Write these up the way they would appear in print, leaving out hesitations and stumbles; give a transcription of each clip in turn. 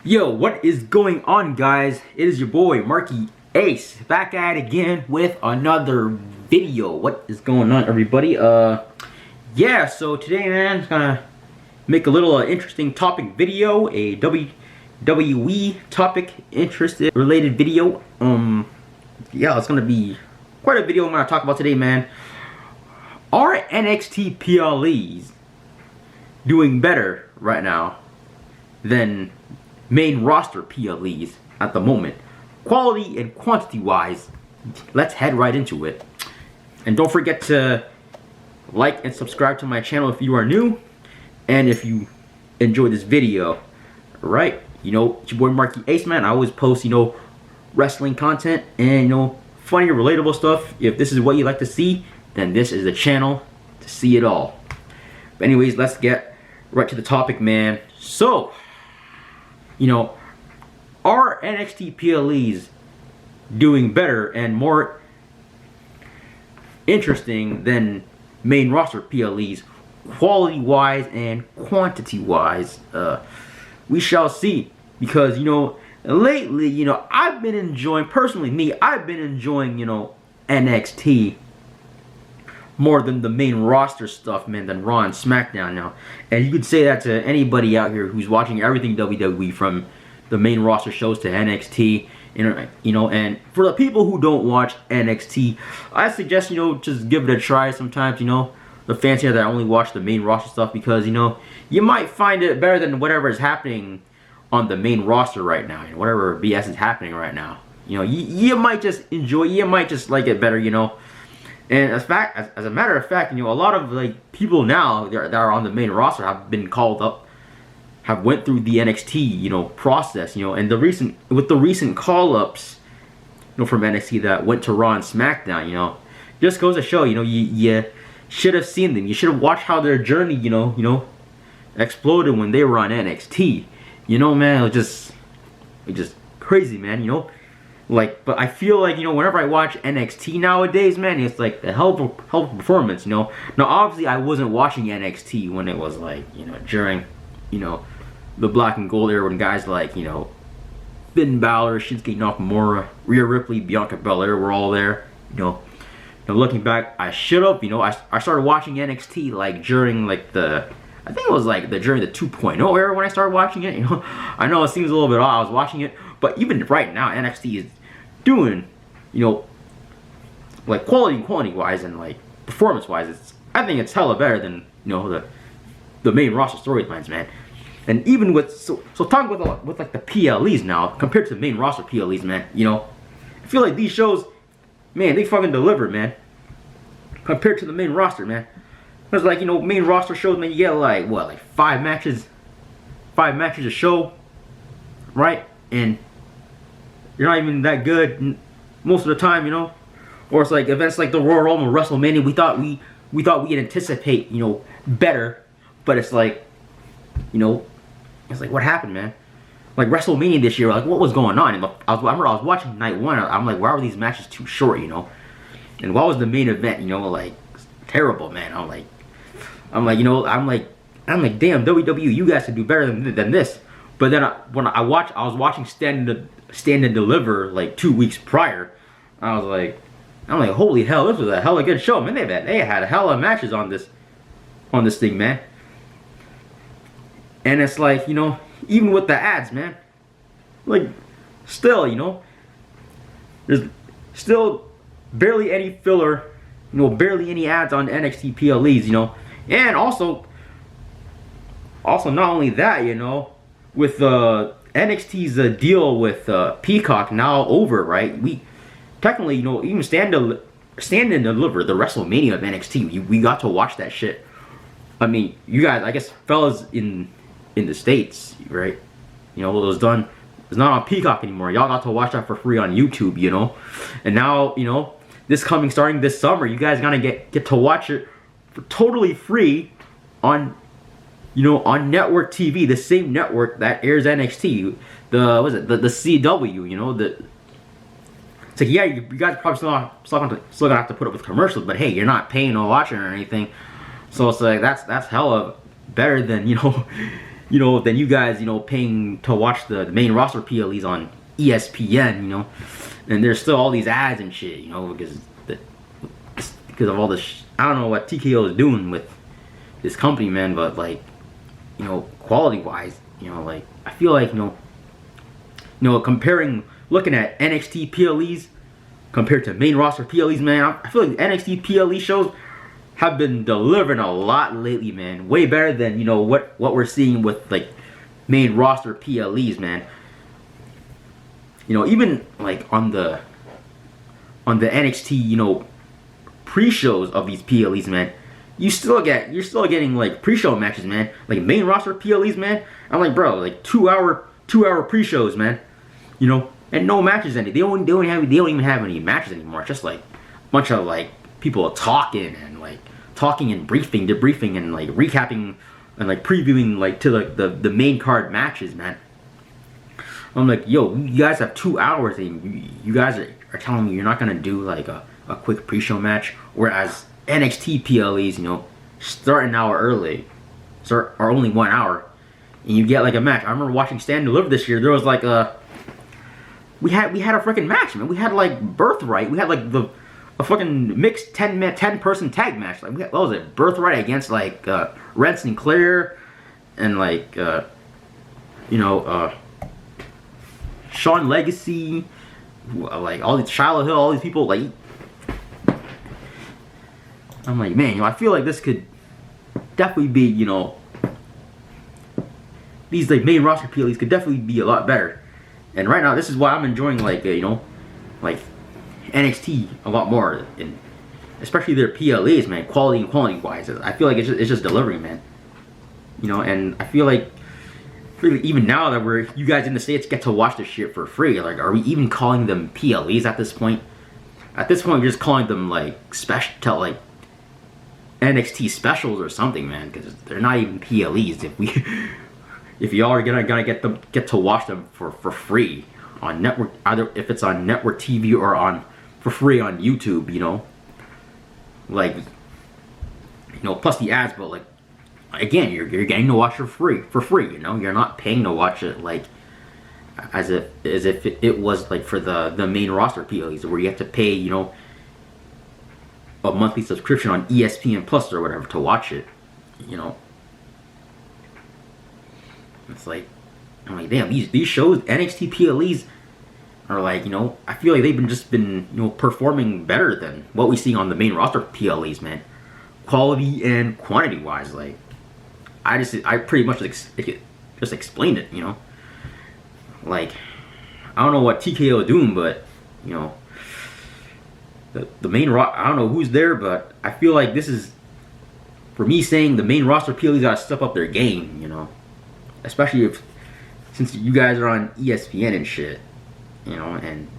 Yo, what is going on, guys? It is your boy Markie Ace back at it again with another video. What is going on, everybody? Yeah, so today, man, I'm gonna make a little interesting topic video, a WWE topic interested related video. Yeah, it's gonna be quite a video I'm gonna talk about today, man. Are NXT PLEs doing better right now than Main Roster PLEs at the moment? Quality and quantity wise, let's head right into it. And don't forget to like and subscribe to my channel if you are new, and if you enjoy this video. Alright, you know, it's your boy Markie Ace, man. I always post, you know, wrestling content and, you know, funny, relatable stuff. If this is what you like to see, then this is the channel to see it all. But anyways, let's get right to the topic, man. So, you know, are NXT PLEs doing better and more interesting than Main Roster PLEs, quality-wise and quantity-wise? We shall see. Because, you know, lately, you know, I've been enjoying, personally, I've been enjoying, you know, NXT more than the Main Roster stuff, man, than Raw and SmackDown now. And you could say that to anybody out here who's watching everything WWE, from the Main Roster shows to NXT, you know. And for the people who don't watch NXT, I suggest, you know, just give it a try sometimes, you know. The fans here that only watch the Main Roster stuff, because, you know, you might find it better than whatever is happening on the Main Roster right now, you know, whatever BS is happening right now. You know, you might just enjoy, you might just like it better, you know. And as a matter of fact, you know, a lot of like people now that are on the Main Roster have been called up, have went through the NXT, you know, process, you know. And the recent call-ups, you know, from NXT that went to Raw and SmackDown, you know, just goes to show, you know, you should have seen them. You should have watched how their journey, you know, exploded when they were on NXT. You know, man, it was just crazy, man, you know. Like, but I feel like, you know, whenever I watch NXT nowadays, man, it's like a hell of a performance, you know. Now, obviously, I wasn't watching NXT when it was like, you know, during, you know, the black and gold era, when guys like, you know, Finn Balor, Shinsuke Nakamura, Rhea Ripley, Bianca Belair were all there, you know. Now, looking back, I should have, you know, I started watching NXT like during like I think it was like during the 2.0 era when I started watching it, you know. I know it seems a little bit odd, I was watching it, but even right now, NXT is doing, you know, like quality wise and like performance wise, I think it's hella better than, you know, the Main Roster storylines, man. And even with so talking with like the PLEs now compared to the Main Roster PLEs, man, you know, I feel like these shows, man, they fucking deliver, man, compared to the Main Roster, man. Because, like, you know, Main Roster shows, man, you get like what, like five matches a show, right? And you're not even that good most of the time, you know. Or it's like events like the Royal Rumble, WrestleMania. We thought we'd anticipate, you know, better, but it's like, you know, it's like, what happened, man? Like WrestleMania this year, like, what was going on? And I remember I was watching night one. I'm like, why were these matches too short, you know? And what was the main event, you know? Like, terrible, man. I'm like, you know, I'm like, damn, WWE, you guys could do better than this. But then I was watching Stand and Deliver like 2 weeks prior. I'm like, holy hell, this was a hella good show, man. They had a hella matches on this thing, man. And it's like, you know, even with the ads, man, like, still, you know, there's still barely any filler, you know, barely any ads on NXT PLEs, you know. And also not only that, you know, with NXT's deal with Peacock now over, right? We technically, you know, even Stand and Deliver, the WrestleMania of NXT, we got to watch that shit. I mean, you guys, I guess, fellas in the States, right? You know, it was done. It's not on Peacock anymore. Y'all got to watch that for free on YouTube, you know. And now, you know, starting this summer, you guys gonna get to watch it for totally free on, you know, on network TV, the same network that airs NXT, the CW, you know, it's like, yeah, you guys probably still gonna have to put up with commercials, but hey, you're not paying or watching or anything, so it's like that's hella better than, you know, you know, than you guys, you know, paying to watch the main roster PLEs on ESPN, you know, and there's still all these ads and shit, you know, because of all this. I don't know what TKO is doing with this company, man, but like, you know, quality wise, you know, like I feel like, you know, looking at NXT PLEs compared to main roster PLEs, man, I feel like NXT PLE shows have been delivering a lot lately, man. Way better than, you know, what we're seeing with like main roster PLEs, man. You know, even like on the NXT, you know, pre-shows of these PLEs, man, you're still getting like pre-show matches, man. Like main roster PLEs, man. I'm like, bro, like 2-hour pre-shows, man. You know, and no matches any. They don't even have any matches anymore. It's just like a bunch of like people talking and debriefing and like recapping and like previewing like to like the main card matches, man. I'm like, yo, you guys have 2 hours and you guys are telling me you're not gonna do like a quick pre-show match, whereas NXT PLEs, you know, start an hour early, are only 1 hour, and you get like a match. I remember watching Stand and Deliver this year. There was like we had a freaking match, man. We had like Birthright. We had like a fucking mixed 10-person tag match. Like what was it? Birthright against like Red Sinclair and like you know, Sean Legacy, like all these Shiloh Hill, all these people. Like I'm like, man, you know, I feel like this could definitely be, you know, these like main roster PLEs could definitely be a lot better. And right now, this is why I'm enjoying like you know, like NXT a lot more, and especially their PLEs, man. Quality wise, I feel like it's just delivering, man. You know, and I feel like really even now that you guys in the States get to watch this shit for free, like, are we even calling them PLEs at this point? At this point, we're just calling them like special, like NXT specials or something, man, because they're not even PLEs. If y'all are gonna get to watch them for free on network, either if it's on network TV or for free on YouTube, you know, like, you know, plus the ads, but like, again, you're getting to watch it for free, you know, you're not paying to watch it like as if it was like for the main roster PLEs where you have to pay, you know, a monthly subscription on ESPN Plus or whatever to watch it, you know. It's like, I'm like, damn, these shows, NXT PLEs, are like, you know, I feel like they've been, you know, performing better than what we see on the main roster PLEs, man. Quality and quantity wise, like, I pretty much just explained it, you know. Like, I don't know what TKO is doing, but, you know, the main I don't know who's there, but I feel like this is, for me, saying the main roster PLEs gotta step up their game, you know. Especially since you guys are on ESPN and shit, you know, and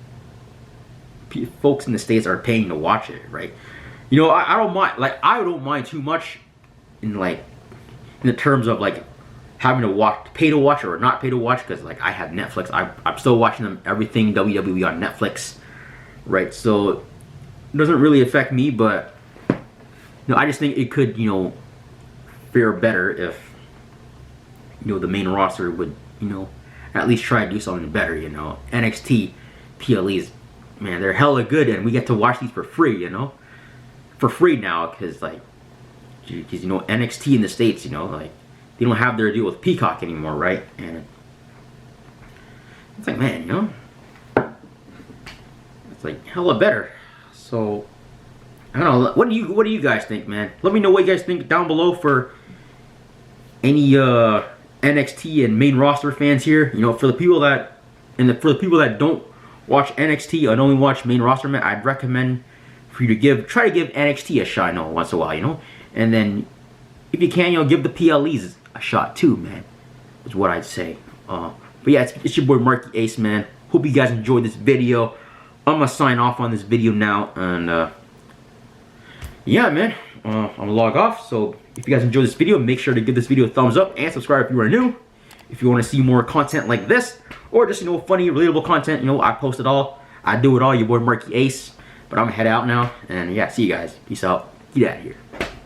folks in the States are paying to watch it, right? You know, I don't mind too much in the terms of like having to pay to watch or not pay to watch, because like I have Netflix. I'm still watching everything WWE on Netflix, right? So it doesn't really affect me, but you know, I just think it could, you know, fare better if, you know, the main roster would, you know, at least try to do something better, you know. NXT PLEs, man, they're hella good, and we get to watch these for free, you know. For free now, because, like, you know, NXT in the States, you know, like, they don't have their deal with Peacock anymore, right? And it's like, man, you know, it's like hella better. So, I don't know, what do you guys think, man? Let me know what you guys think down below for any, NXT and main roster fans here, you know, for the people that don't watch NXT and only watch main roster, man, I'd recommend for you to try to give NXT a shot, you know, once in a while, you know, and then if you can, you know, give the PLEs a shot too, man. Is what I'd say. But yeah, it's your boy Markie Ace, man. Hope you guys enjoyed this video. I'm gonna sign off on this video now, and yeah, man, I'm gonna log off. So if you guys enjoyed this video, make sure to give this video a thumbs up and subscribe if you are new. If you want to see more content like this, or just, you know, funny, relatable content, you know, I post it all. I do it all. Your boy Markie Ace. But I'm gonna head out now, and yeah, see you guys. Peace out. Get out of here.